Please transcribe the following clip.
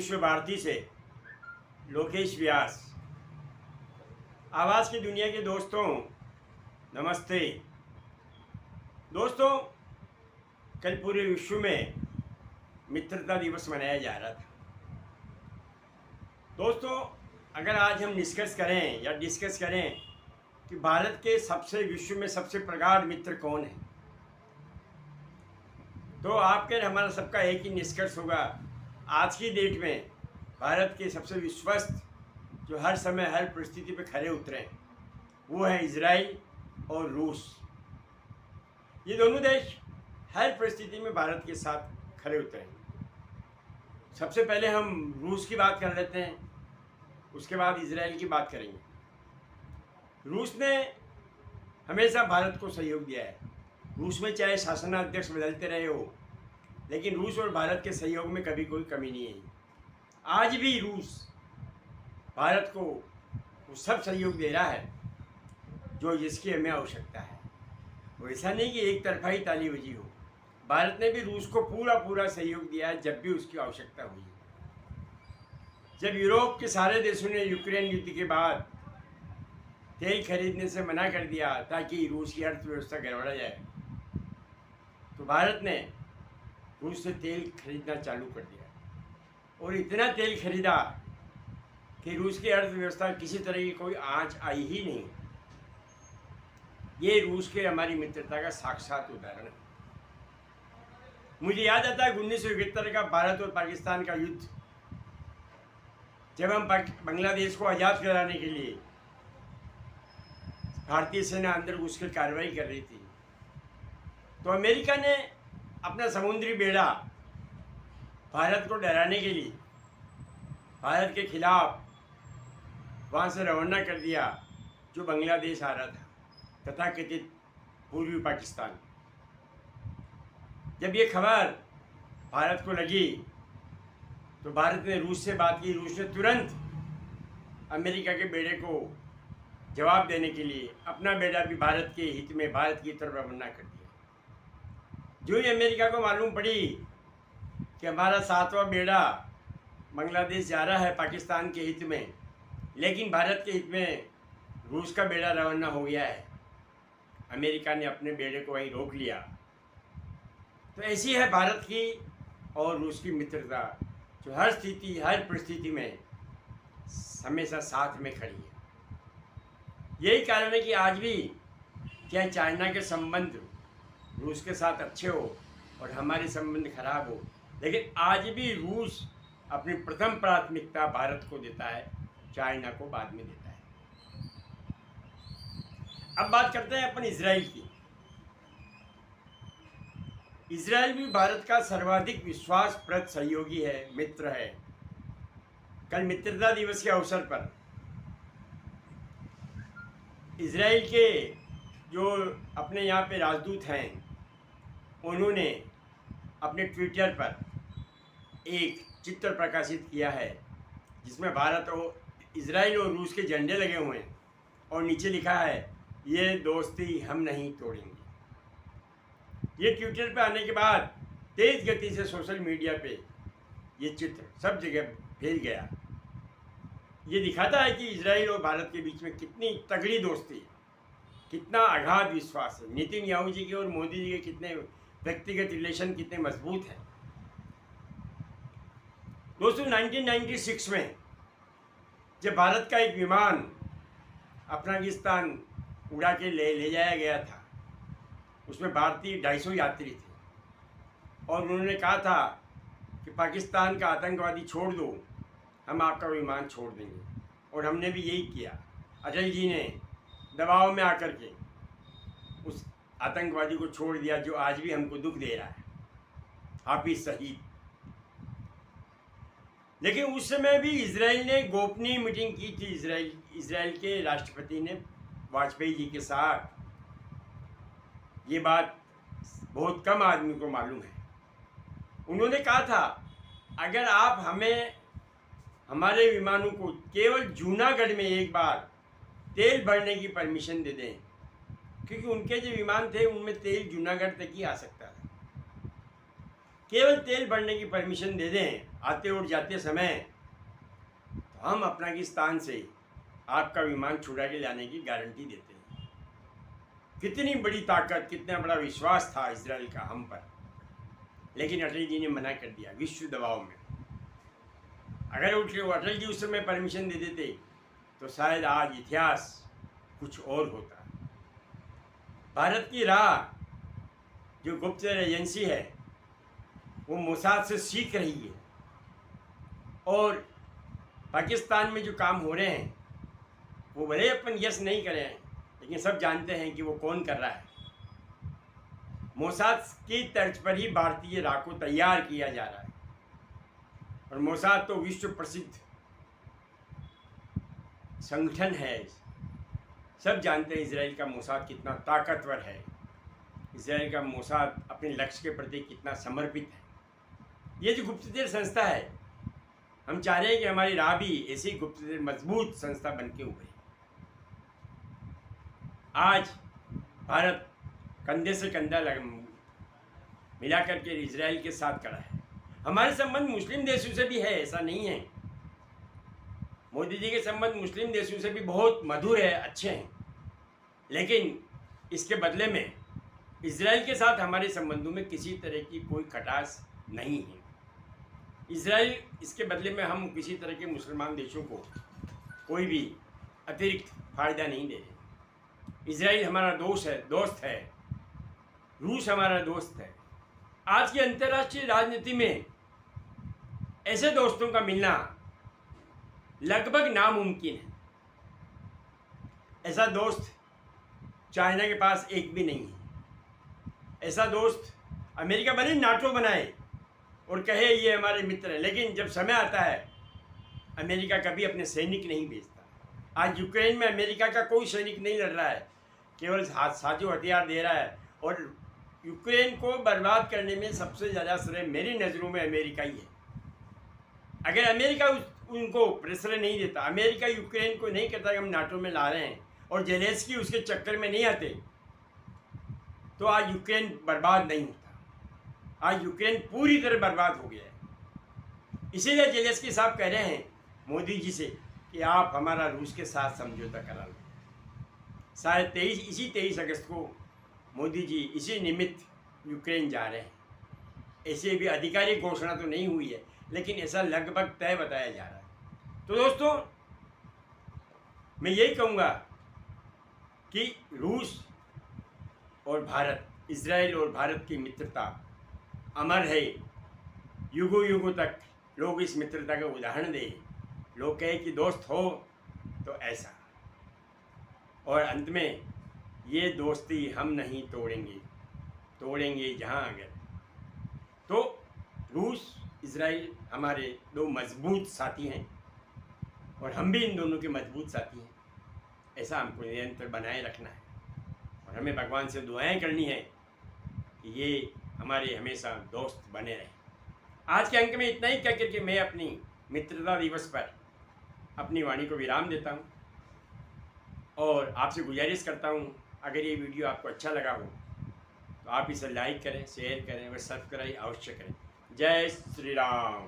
विश्व भारती से लोकेश व्यास। आवाज़ की दुनिया के दोस्तों नमस्ते। दोस्तों, कल पूरे विश्व में मित्रता दिवस मनाया जा रहा था। दोस्तों, अगर आज हम निष्कर्ष करें या डिस्कस करें कि भारत के विश्व में सबसे प्रगाढ़ मित्र कौन है, तो आपके हमारा सबका एक ही निष्कर्ष होगा। आज की डेट में भारत के सबसे विश्वस्त जो हर समय हर परिस्थिति पे खरे उतरे वो है इजराइल और रूस। ये दोनों देश हर परिस्थिति में भारत के साथ खरे उतरे। सबसे पहले हम रूस की बात कर लेते हैं, उसके बाद इजराइल की बात करेंगे। रूस ने हमेशा भारत को सहयोग दिया है। रूस में चाहे शासनाध्यक्ष बदलते रहे हो, लेकिन रूस और भारत के सहयोग में कभी कोई कमी नहीं है। आज भी रूस भारत को वो सब सहयोग दे रहा है जिसकी हमें आवश्यकता है। वो ऐसा नहीं कि एक तरफा ही ताली बजी हो। भारत ने भी रूस को पूरा सहयोग दिया है जब भी उसकी आवश्यकता हुई। जब यूरोप के सारे देशों ने यूक्रेन युद्ध के बाद तेल खरीदने से मना कर दिया ताकि रूस की अर्थव्यवस्था गड़बड़ा जाए, तो भारत ने रूस से तेल खरीदना चालू कर दिया और इतना तेल खरीदा कि रूस की अर्थव्यवस्था किसी तरह की कोई आंच आई ही नहीं। ये रूस के हमारी मित्रता का साक्षात उदाहरण है। मुझे याद आता है 1971 का भारत और पाकिस्तान का युद्ध, जब हम बांग्लादेश को आज़ाद कराने के लिए भारतीय सेना अंदर घुसकर कार्रवाई कर रही थी, तो अमेरिका ने अपना समुद्री बेड़ा भारत को डराने के लिए भारत के खिलाफ वहाँ से रवाना कर दिया, जो बांग्लादेश आ रहा था, तथाकथित पूर्वी पाकिस्तान। जब ये खबर भारत को लगी तो भारत ने रूस से बात की। रूस ने तुरंत अमेरिका के बेड़े को जवाब देने के लिए अपना बेड़ा भी भारत के हित में भारत की तरफ रवाना कर दिया। जो ही अमेरिका को मालूम पड़ी कि हमारा 7वां बेड़ा बांग्लादेश जा रहा है पाकिस्तान के हित में, लेकिन भारत के हित में रूस का बेड़ा रवाना हो गया है, अमेरिका ने अपने बेड़े को वहीं रोक लिया। तो ऐसी है भारत की और रूस की मित्रता, जो हर स्थिति हर परिस्थिति में हमेशा साथ में खड़ी है। यही कारण है कि आज भी चाहे चाइना के संबंध रूस के साथ अच्छे हो और हमारे संबंध खराब हो, लेकिन आज भी रूस अपनी प्रथम प्राथमिकता भारत को देता है, चाइना को बाद में देता है। अब बात करते हैं अपन इजराइल की। इजराइल भी भारत का सर्वाधिक विश्वासप्रद सहयोगी है, मित्र है। कल मित्रता दिवस के अवसर पर इजराइल के जो अपने यहाँ पे राजदूत हैं, उन्होंने अपने ट्विटर पर एक चित्र प्रकाशित किया है जिसमें भारत और इजराइल और रूस के झंडे लगे हुए हैं और नीचे लिखा है, ये दोस्ती हम नहीं तोड़ेंगे। ये ट्विटर पे आने के बाद तेज गति से सोशल मीडिया पे ये चित्र सब जगह फैल गया। ये दिखाता है कि इजराइल और भारत के बीच में कितनी तगड़ी दोस्ती, कितना अगाध विश्वास है। नेतन्याहू जी के और मोदी जी के कितने व्यक्तिगत रिलेशन कितने मजबूत हैं। दोस्तों, 1996 में जब भारत का एक विमान अफगानिस्तान उड़ा के ले जाया गया था, उसमें भारतीय 250 यात्री थे और उन्होंने कहा था कि पाकिस्तान का आतंकवादी छोड़ दो, हम आपका विमान छोड़ देंगे। और हमने भी यही किया। अटल जी ने दबाव में आकर के उस आतंकवादी को छोड़ दिया, जो आज भी हमको दुख दे रहा है, हाफिज सईद। लेकिन उस समय भी इजराइल ने गोपनीय मीटिंग की थी। इजराइल के राष्ट्रपति ने वाजपेयी जी के साथ। ये बात बहुत कम आदमी को मालूम है। उन्होंने कहा था, अगर आप हमें हमारे विमानों को केवल जूनागढ़ में एक बार तेल भरने की परमिशन दे दें, क्योंकि उनके जो विमान थे उनमें तेल जूनागढ़ तक ही आ सकता था, केवल तेल भरने की परमिशन दे दें आते और जाते समय, तो हम अफगानिस्तान से आपका विमान छुड़ा के लाने की गारंटी देते हैं। कितनी बड़ी ताकत, कितना बड़ा विश्वास था इजराइल का हम पर, लेकिन अटल जी ने मना कर दिया विश्व दबाव में। अगर अटल जी उस समय परमिशन दे देते तो शायद आज इतिहास कुछ और होता। भारत की राह जो गुप्तचर एजेंसी है वो मोसाद से सीख रही है, और पाकिस्तान में जो काम हो रहे हैं वो भले अपन यस नहीं करे हैं, लेकिन सब जानते हैं कि वो कौन कर रहा है। मोसाद की तर्ज पर ही भारतीय राह को तैयार किया जा रहा है, और मोसाद तो विश्व प्रसिद्ध संगठन है। सब जानते हैं इजराइल का मोसाद कितना ताकतवर है, इजराइल का मोसाद अपने लक्ष्य के प्रति कितना समर्पित है। ये जो गुप्तचर संस्था है, हम चाह रहे हैं कि हमारी राह भी ऐसी गुप्तचर मजबूत संस्था बन के उभरे। आज भारत कंधे से कंधा मिला करके इजराइल के साथ खड़ा है। हमारे संबंध मुस्लिम देशों से भी है, ऐसा नहीं है। मोदी जी के संबंध मुस्लिम देशों से भी बहुत मधुर है, अच्छे हैं, लेकिन इसके बदले में इजराइल के साथ हमारे संबंधों में किसी तरह की कोई खटास नहीं है। इजराइल, इसके बदले में हम किसी तरह के मुसलमान देशों को कोई भी अतिरिक्त फायदा नहीं दे रहे। इजराइल हमारा दोस्त है, रूस हमारा दोस्त है। आज की अंतर्राष्ट्रीय राजनीति में ऐसे दोस्तों का मिलना लगभग नामुमकिन है। ऐसा दोस्त चाइना के पास एक भी नहीं है। ऐसा दोस्त अमेरिका भले नाटो बनाए और कहे ये हमारे मित्र हैं, लेकिन जब समय आता है अमेरिका कभी अपने सैनिक नहीं भेजता। आज यूक्रेन में अमेरिका का कोई सैनिक नहीं लड़ रहा है, केवल साजो हथियार दे रहा है, और यूक्रेन को बर्बाद करने में सबसे ज़्यादा श्रेय मेरी नज़रों में अमेरिका ही है। अगर अमेरिका उनको प्रेशर नहीं देता, अमेरिका यूक्रेन को नहीं कहता कि हम नाटो में ला रहे हैं, और जेलेंस्की उसके चक्कर में नहीं आते, तो आज यूक्रेन बर्बाद नहीं होता। आज यूक्रेन पूरी तरह बर्बाद हो गया है। इसीलिए जेलेंस्की साहब कह रहे हैं मोदी जी से कि आप हमारा रूस के साथ समझौता करा लो। शायद इसी 23 अगस्त को मोदी जी इसी निमित्त यूक्रेन जा रहे हैं। ऐसे भी आधिकारिक घोषणा तो नहीं हुई है, लेकिन ऐसा लगभग तय बताया जा रहा है। तो दोस्तों, मैं यही कहूँगा कि रूस और भारत, इजराइल और भारत की मित्रता अमर है। युगों युगों तक लोग इस मित्रता का उदाहरण दें। लोग कहे कि दोस्त हो तो ऐसा, और अंत में ये दोस्ती हम नहीं तोड़ेंगे जहाँ अगर। तो रूस, इजराइल हमारे दो मजबूत साथी हैं, और हम भी इन दोनों के मजबूत साथी हैं। ऐसा हमको निरंतर बनाए रखना है, और हमें भगवान से दुआएं करनी है कि ये हमारे हमेशा दोस्त बने रहें। आज के अंक में इतना ही कह करके मैं अपनी मित्रता दिवस पर अपनी वाणी को विराम देता हूँ, और आपसे गुजारिश करता हूँ, अगर ये वीडियो आपको अच्छा लगा हो तो आप इसे लाइक करें, शेयर करें और सब्सक्राइब अवश्य करें। जय श्री राम।